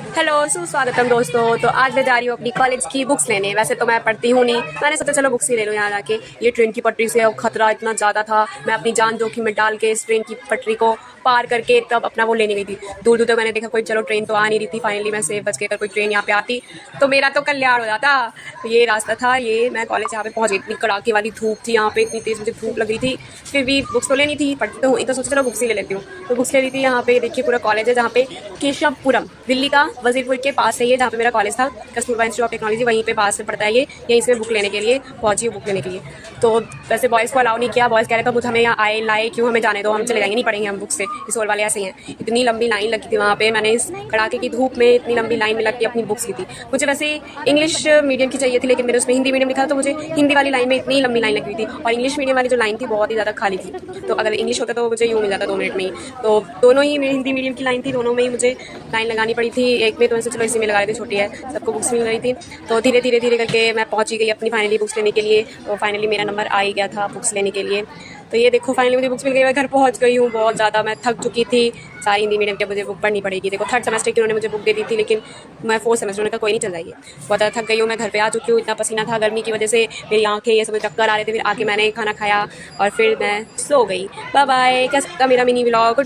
Hello सुस्वागतम दोस्तों। तो आज मैं जा रही हूँ अपनी कॉलेज की बुक्स लेने। वैसे तो मैं पढ़ती हूँ नहीं, मैंने सोचा चलो बुक्स ही ले लूँ यहाँ जाके। ये ट्रेन की पटरी से खतरा इतना ज़्यादा था, मैं अपनी जान जोखिम में डाल के इस ट्रेन की पटरी को पार करके तब अपना वो लेने गई थी। दूर दूर तक मैंने देखा कोई चलो ट्रेन तो आ नहीं रही थी। फाइनली मैं सेफ बच के, अगर कोई ट्रेन यहाँ पे आती तो मेरा तो कल्याण हो जाता। तो ये रास्ता था, ये मैं कॉलेज यहाँ पे पहुँच गई। इतनी कड़ाके वाली धूप थी यहाँ पे, इतनी तेज़ मुझे धूप लग रही थी, फिर भी बुक्स तो लेनी थी, पढ़ती तो हुई, तो सोचा चलो बुक्स ही ले लेती हूँ। तो बुक्स ले ली थी। यहाँ पे देखिए पूरा कॉलेज है, जहाँ पे केशवपुरम दिल्ली का वजीरपुर के पास है ये, जहाँ पे मेरा कॉलेज था, कस्तूरबा इंस्टीट्यूट ऑफ टेक्नोलॉजी, वहीं पे पास में पड़ता है ये। यहीं से बुक लेने के लिए पहुंची हूँ, बुक लेने के लिए। तो वैसे बॉयज़ को अलाउ नहीं किया, बॉयज़ कह रहे थे मुझे हमें यहाँ आए लाए क्यों, हमें जाने दो, हम चले जाएंगे, नहीं पढ़ेंगे हम बुक से। इस होल वाले ऐसे ही हैं। इतनी लंबी लाइन लगी थी वहाँ पे, मैंने इस कड़ाके की धूप में इतनी लंबी लाइन में लग के अपनी बुक्स ली थी। मुझे वैसे इंग्लिश मीडियम की चाहिए थी, लेकिन मेरे उसमें हिंदी मीडियम लिखा था, तो मुझे हिंदी वाली लाइन में इतनी लंबी लाइन लगी हुई थी, और इंग्लिश मीडियम वाली जो लाइन थी बहुत ही ज़्यादा खाली थी। तो अगर इंग्लिश होता तो मुझे यूँ मिल जाता 2 मिनट में ही। तो दोनों ही हिंदी मीडियम की लाइन थी, दोनों में ही मुझे लाइन लगानी पड़ी थी। एक में तो ऐसे चलो इसी में लगा रही थी, छोटी है, सबको बुक्स मिल रही थी। तो धीरे धीरे धीरे करके मैं पहुंची गई अपनी फाइनली बुक्स लेने के लिए। तो फाइनली मेरा नंबर आ ही गया था बुक्स लेने के लिए। तो ये देखो फाइनली मुझे बुक्स मिल गई, मैं घर पहुंच गई हूँ। बहुत ज़्यादा मैं थक चुकी थी, सारी हिंदी मीडियम की मुझे बुक पढ़नी पड़ेगी। देखो 3rd सेमेस्टर की उन्होंने मुझे बुक दे दी थी, लेकिन मैं 4th सेमेस्टर, उन्होंने कहा कोई नहीं चल जाएगी। बहुत ज़्यादा थक गई हूँ, मैं घर पे आ चुकी हूँ। इतना पसीना था गर्मी की वजह से, मेरी आँखें ये सब चक्कर आ रहे थे। फिर आके मैंने खाना खाया और फिर मैं सो गई। Bye bye. कैसा था मेरा मिनी व्लॉग।